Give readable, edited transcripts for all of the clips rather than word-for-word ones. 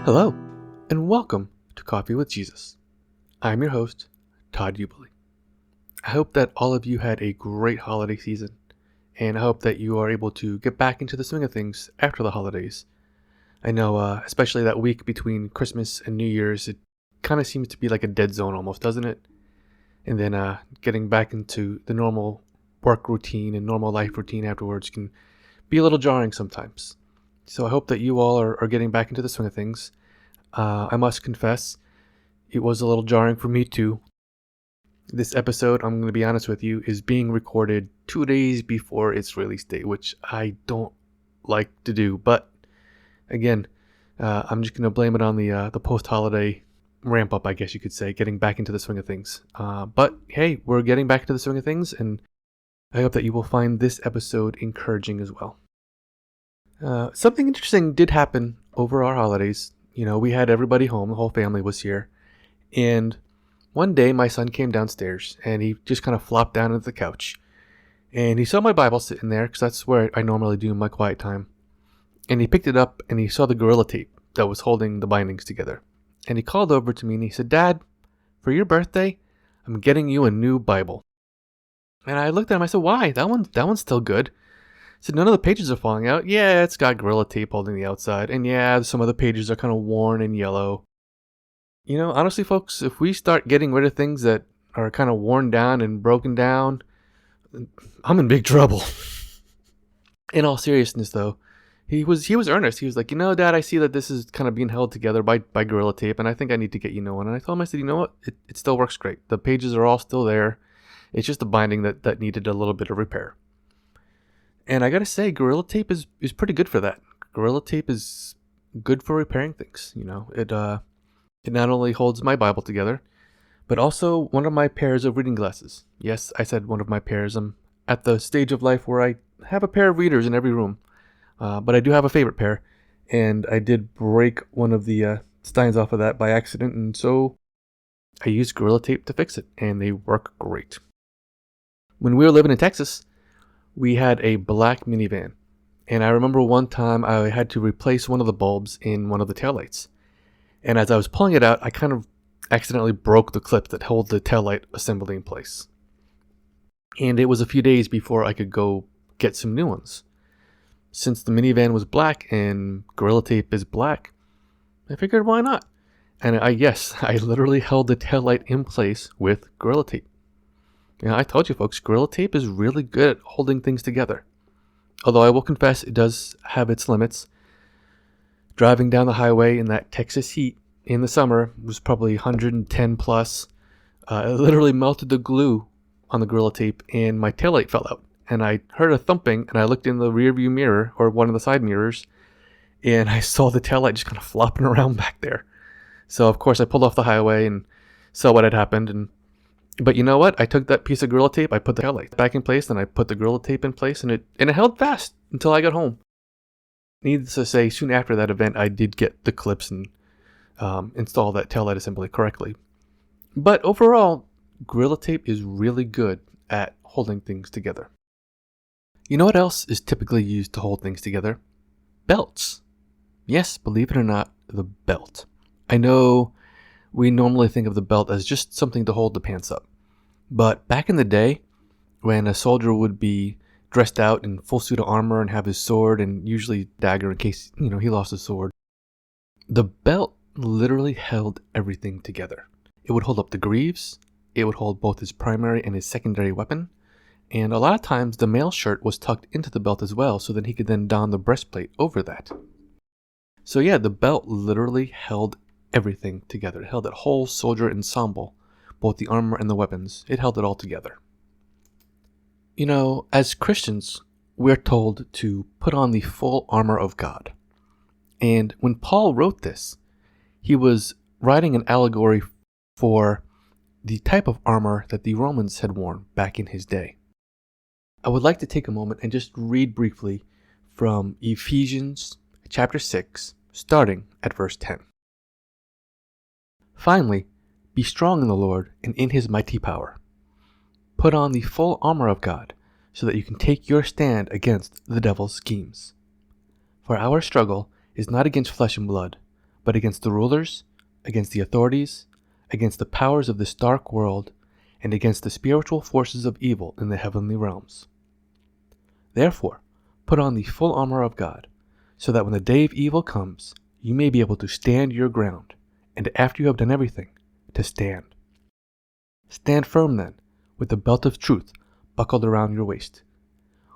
Hello, and welcome to Coffee with Jesus. I'm your host, Todd Uebele. I hope that all of you had a great holiday season, and I hope that you are able to get back into the swing of things after the holidays. I know, especially that week between Christmas and New Year's, it kind of seems to be like a dead zone almost, doesn't it? And then getting back into the normal work routine and normal life routine afterwards can be a little jarring sometimes. So I hope that you all are getting back into the swing of things. I must confess, it was a little jarring for me too. This episode, I'm going to be honest with you, is being recorded 2 days before its release date, which I don't like to do. But again, I'm just going to blame it on the post-holiday ramp up, I guess you could say, getting back into the swing of things. But hey, we're getting back into the swing of things, and I hope that you will find this episode encouraging as well. Something interesting did happen over our holidays. You know, we had everybody home, the whole family was here. And one day my son came downstairs and he just kind of flopped down into the couch. And he saw my Bible sitting there, because that's where I normally do my quiet time. And he picked it up and he saw the Gorilla Tape that was holding the bindings together. And he called over to me and he said, "Dad, for your birthday, I'm getting you a new Bible." And I looked at him, I said, "Why? That one's still good." I said, "None of the pages are falling out." "Yeah, it's got Gorilla Tape holding the outside. And yeah, some of the pages are kind of worn and yellow." You know, honestly, folks, if we start getting rid of things that are kind of worn down and broken down, I'm in big trouble. In all seriousness, though, he was earnest. He was like, "Dad, I see that this is kind of being held together by Gorilla Tape, and I think I need to get you a new one." And I told him, I said, "You know what? It still works great. The pages are all still there. It's just the binding that needed a little bit of repair." And I gotta say, Gorilla Tape is pretty good for that. Gorilla Tape is good for repairing things. It not only holds my Bible together, but also one of my pairs of reading glasses. Yes, I said one of my pairs. I'm at the stage of life where I have a pair of readers in every room, but I do have a favorite pair, and I did break one of the steins off of that by accident, and so I used Gorilla Tape to fix it, and they work great. When we were living in Texas, we had a black minivan, and I remember one time I had to replace one of the bulbs in one of the taillights. And as I was pulling it out, I kind of accidentally broke the clip that held the taillight assembly in place. And it was a few days before I could go get some new ones. Since the minivan was black and Gorilla Tape is black, I figured, why not? And I literally held the taillight in place with Gorilla Tape. I told you, folks, Gorilla Tape is really good at holding things together. Although I will confess, it does have its limits. Driving down the highway in that Texas heat in the summer was probably 110 plus. It literally melted the glue on the Gorilla Tape, and my taillight fell out. And I heard a thumping, and I looked in the rearview mirror, or one of the side mirrors, and I saw the taillight just kind of flopping around back there. So, of course, I pulled off the highway and saw what had happened. But you know what? I took that piece of Gorilla Tape, I put the taillight back in place, and I put the Gorilla Tape in place, and it held fast until I got home. Needless to say, soon after that event, I did get the clips and install that taillight assembly correctly. But overall, Gorilla Tape is really good at holding things together. You know what else is typically used to hold things together? Belts. Yes, believe it or not, the belt. I know we normally think of the belt as just something to hold the pants up. But back in the day, when a soldier would be dressed out in full suit of armor and have his sword and usually dagger in case, he lost his sword, the belt literally held everything together. It would hold up the greaves, it would hold both his primary and his secondary weapon, and a lot of times the mail shirt was tucked into the belt as well, so that he could then don the breastplate over that. So yeah, the belt literally held everything together. It held that whole soldier ensemble, both the armor and the weapons. It held it all together. As Christians, we're told to put on the full armor of God. And when Paul wrote this, he was writing an allegory for the type of armor that the Romans had worn back in his day. I would like to take a moment and just read briefly from Ephesians chapter 6, starting at verse 10. "Finally, be strong in the Lord and in his mighty power. Put on the full armor of God, so that you can take your stand against the devil's schemes. For our struggle is not against flesh and blood, but against the rulers, against the authorities, against the powers of this dark world, and against the spiritual forces of evil in the heavenly realms. Therefore, put on the full armor of God, so that when the day of evil comes, you may be able to stand your ground, and after you have done everything, to stand. Stand firm then, with the belt of truth buckled around your waist,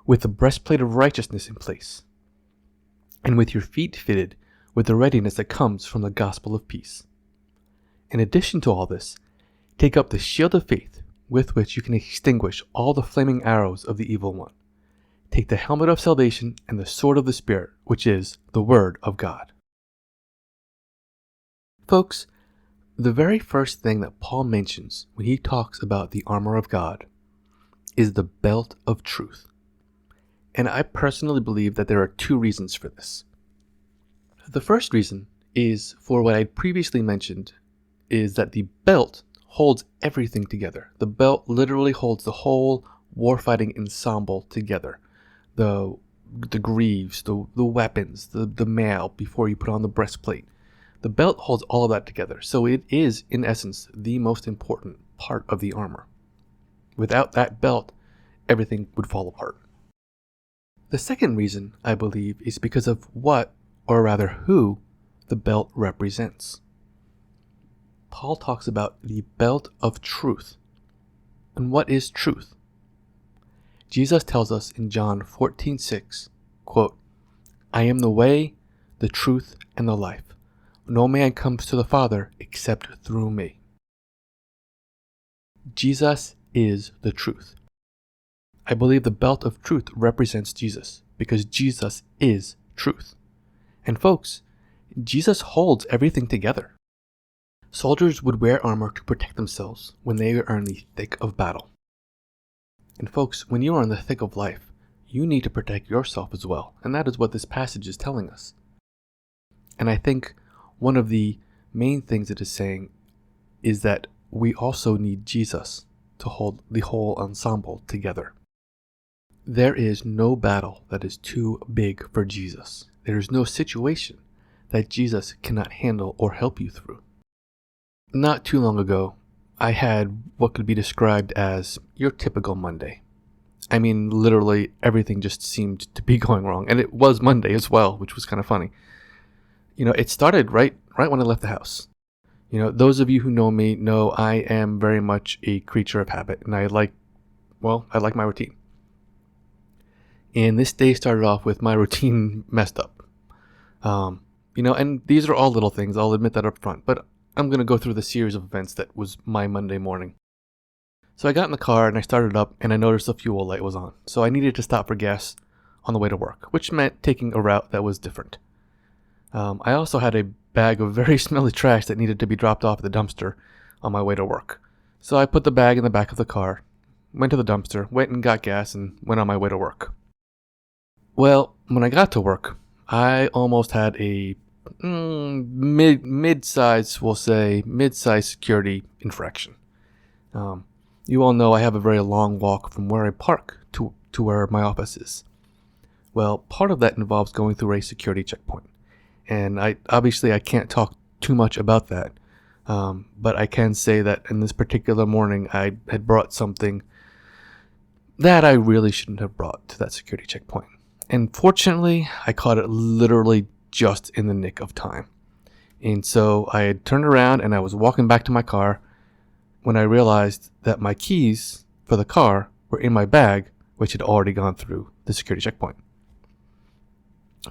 with the breastplate of righteousness in place, and with your feet fitted with the readiness that comes from the gospel of peace. In addition to all this, take up the shield of faith, with which you can extinguish all the flaming arrows of the evil one. Take the helmet of salvation and the sword of the Spirit, which is the Word of God. Folks, the very first thing that Paul mentions when he talks about the armor of God is the belt of truth. And I personally believe that there are two reasons for this. The first reason is for what I previously mentioned, is that the belt holds everything together. The belt literally holds the whole warfighting ensemble together. The greaves, the weapons, the mail before you put on the breastplate. The belt holds all of that together. So it is, in essence, the most important part of the armor. Without that belt, everything would fall apart. The second reason, I believe, is because of what, or rather who, the belt represents. Paul talks about the belt of truth. And what is truth? Jesus tells us in John 14:6, quote, I am the way, the truth, and the life. No man comes to the Father except through me. Jesus is the truth. I believe the belt of truth represents Jesus because Jesus is truth. And folks, Jesus holds everything together. Soldiers would wear armor to protect themselves when they are in the thick of battle. And folks, when you are in the thick of life, you need to protect yourself as well. And that is what this passage is telling us. And I think one of the main things it is saying is that we also need Jesus to hold the whole ensemble together. There is no battle that is too big for Jesus. There is no situation that Jesus cannot handle or help you through. Not too long ago, I had what could be described as your typical Monday. I mean, literally everything just seemed to be going wrong. And it was Monday as well, which was kind of funny. It started right when I left the house. Those of you who know me know I am very much a creature of habit. And I like my routine. And this day started off with my routine messed up. And these are all little things. I'll admit that up front. But I'm going to go through the series of events that was my Monday morning. So I got in the car and I started up and I noticed the fuel light was on. So I needed to stop for gas on the way to work, which meant taking a route that was different. I also had a bag of very smelly trash that needed to be dropped off at the dumpster on my way to work. So I put the bag in the back of the car, went to the dumpster, went and got gas, and went on my way to work. Well, when I got to work, I almost had a mid-size security infraction. You all know I have a very long walk from where I park to where my office is. Well, part of that involves going through a security checkpoint. And I can't talk too much about that. But I can say that in this particular morning, I had brought something that I really shouldn't have brought to that security checkpoint. And fortunately, I caught it literally just in the nick of time. And so I had turned around and I was walking back to my car when I realized that my keys for the car were in my bag, which had already gone through the security checkpoint.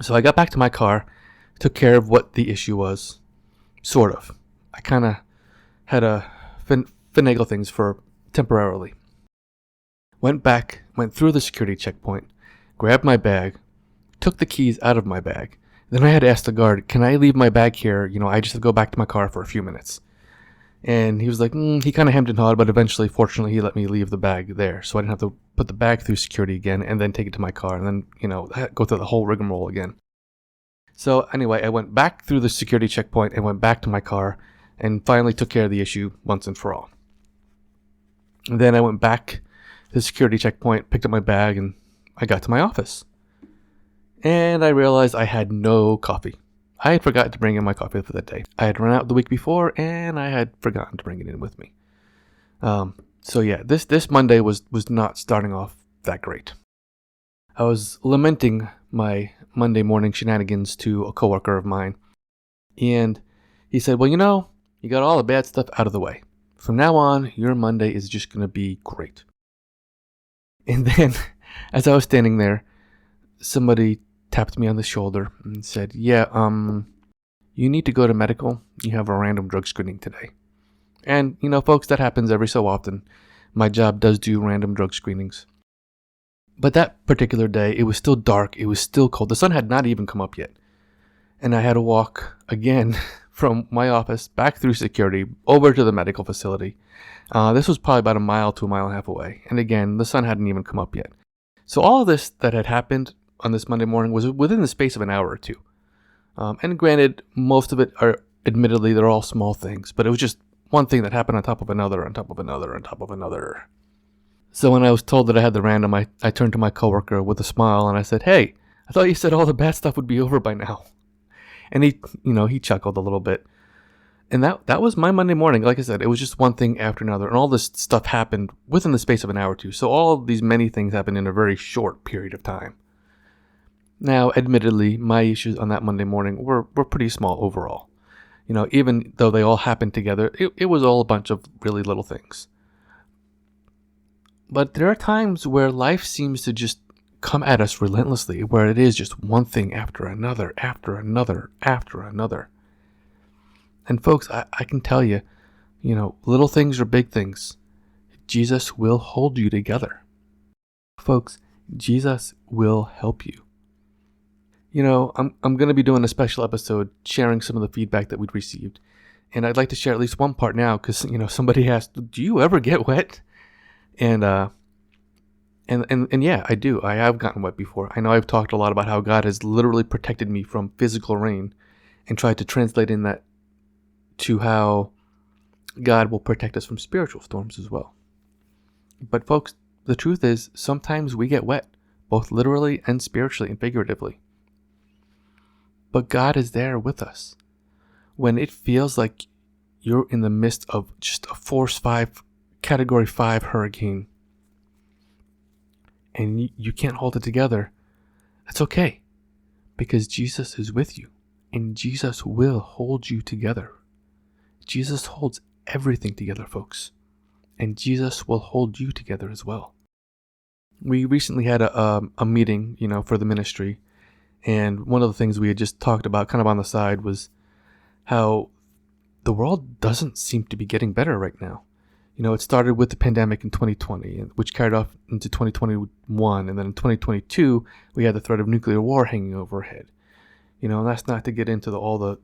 So I got back to my car, took care of what the issue was, sort of. I kind of had to finagle things for temporarily. Went through the security checkpoint, grabbed my bag, took the keys out of my bag. Then I had to ask the guard, can I leave my bag here? I just have to go back to my car for a few minutes. And he was like, he kind of hemmed and hawed, but eventually, fortunately, he let me leave the bag there. So I didn't have to put the bag through security again and then take it to my car and then, go through the whole rigmarole again. So anyway, I went back through the security checkpoint and went back to my car and finally took care of the issue once and for all. And then I went back to the security checkpoint, picked up my bag, and I got to my office. And I realized I had no coffee. I had forgotten to bring in my coffee for that day. I had run out the week before, and I had forgotten to bring it in with me. So yeah, this Monday was not starting off that great. I was lamenting my Monday morning shenanigans to a coworker of mine, and he said, "Well, you got all the bad stuff out of the way. From now on, your Monday is just going to be great." And then, as I was standing there, somebody tapped me on the shoulder and said, "Yeah, you need to go to medical. You have a random drug screening today." And, folks, that happens every so often. My job does do random drug screenings. But that particular day, it was still dark. It was still cold. The sun had not even come up yet. And I had to walk again from my office back through security over to the medical facility. This was probably about a mile to a mile and a half away. And again, the sun hadn't even come up yet. So all of this that had happened on this Monday morning was within the space of an hour or two. And granted, most of it are, admittedly, they're all small things. But it was just one thing that happened on top of another, on top of another, on top of another. So when I was told that I had the random, I turned to my coworker with a smile and I said, "Hey, I thought you said all the bad stuff would be over by now." And he chuckled a little bit. And that was my Monday morning. Like I said, it was just one thing after another. And all this stuff happened within the space of an hour or two. So all of these many things happened in a very short period of time. Now, admittedly, my issues on that Monday morning were pretty small overall. Even though they all happened together, it was all a bunch of really little things. But there are times where life seems to just come at us relentlessly, where it is just one thing after another, after another, after another. And folks, I can tell you, little things are big things. Jesus will hold you together. Folks, Jesus will help you. I'm going to be doing a special episode sharing some of the feedback that we'd received. And I'd like to share at least one part now because, somebody asked, "Do you ever get wet?" And yeah, I do. I have gotten wet before. I know I've talked a lot about how God has literally protected me from physical rain and tried to translate in that to how God will protect us from spiritual storms as well. But folks, the truth is sometimes we get wet, both literally and spiritually and figuratively. But God is there with us. When it feels like you're in the midst of just a Force 5, Category 5 hurricane, and you can't hold it together, that's okay. Because Jesus is with you. And Jesus will hold you together. Jesus holds everything together, folks. And Jesus will hold you together as well. We recently had a meeting, for the ministry. And one of the things we had just talked about kind of on the side was how the world doesn't seem to be getting better right now. It started with the pandemic in 2020, which carried off into 2021. And then in 2022, we had the threat of nuclear war hanging overhead. And that's not to get into all the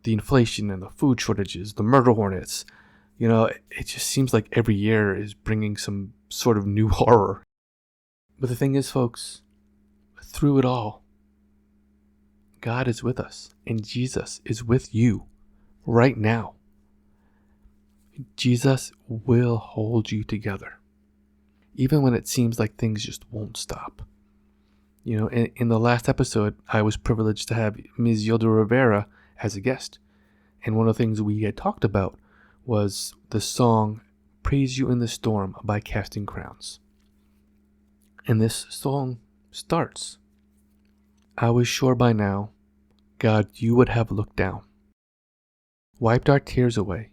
inflation and the food shortages, the murder hornets. It just seems like every year is bringing some sort of new horror. But the thing is, folks, through it all, God is with us, and Jesus is with you right now. Jesus will hold you together, even when it seems like things just won't stop. In the last episode, I was privileged to have Ms. Yilda Rivera as a guest. And one of the things we had talked about was the song "Praise You in the Storm" by Casting Crowns. And this song starts, "I was sure by now, God, you would have looked down, wiped our tears away,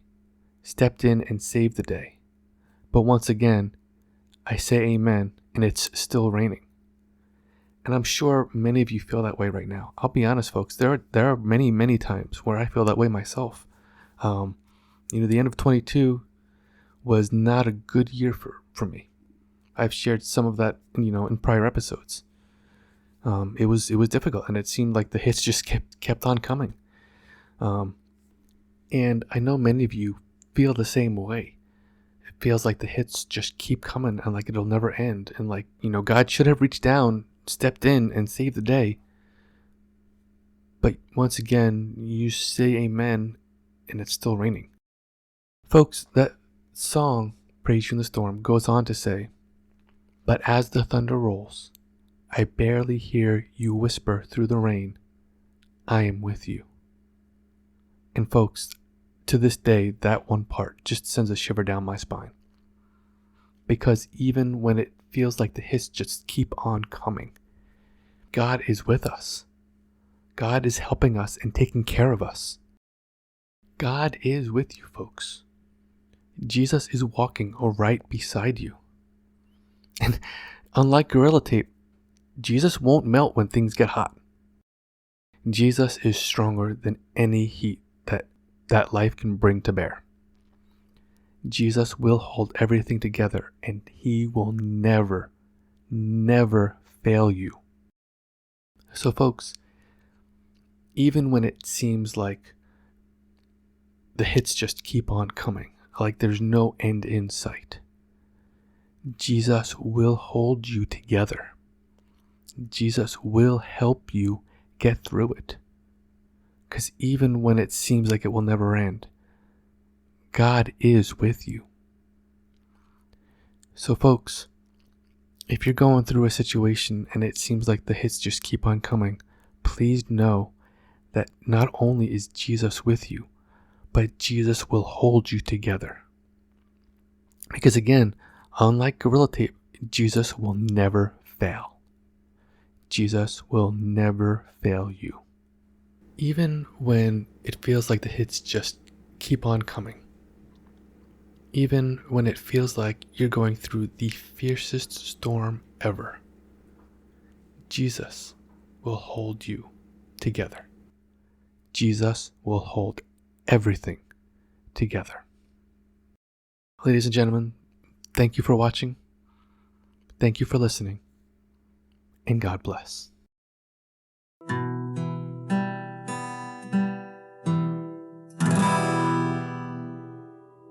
stepped in and saved the day. But once again, I say amen, and it's still raining." And I'm sure many of you feel that way right now. I'll be honest, folks. There are many, many times where I feel that way myself. The end of 22 was not a good year for me. I've shared some of that, in prior episodes. It was difficult, and it seemed like the hits just kept on coming. And I know many of you feel the same way. It feels like the hits just keep coming, and like it'll never end, and like God should have reached down, stepped in, and saved the day. But once again, you say amen, and it's still raining. Folks, that song, "Praise You in the Storm," goes on to say, "But as the thunder rolls, I barely hear you whisper through the rain, I am with you." And folks, to this day, that one part just sends a shiver down my spine. Because even when it feels like the hits just keep on coming, God is with us. God is helping us and taking care of us. God is with you, folks. Jesus is walking right beside you. And unlike Gorilla Tape, Jesus won't melt when things get hot. Jesus is stronger than any heat that life can bring to bear. Jesus will hold everything together, and he will never, never fail you. So folks, even when it seems like the hits just keep on coming, like there's no end in sight, Jesus will hold you together. Jesus will help you get through it. Because even when it seems like it will never end, God is with you. So folks, if you're going through a situation and it seems like the hits just keep on coming, please know that not only is Jesus with you, but Jesus will hold you together. Because again, unlike Gorilla Tape, Jesus will never fail. Jesus will never fail you. Even when it feels like the hits just keep on coming, even when it feels like you're going through the fiercest storm ever, Jesus will hold you together. Jesus will hold everything together. Ladies and gentlemen, thank you for watching. Thank you for listening. And God bless.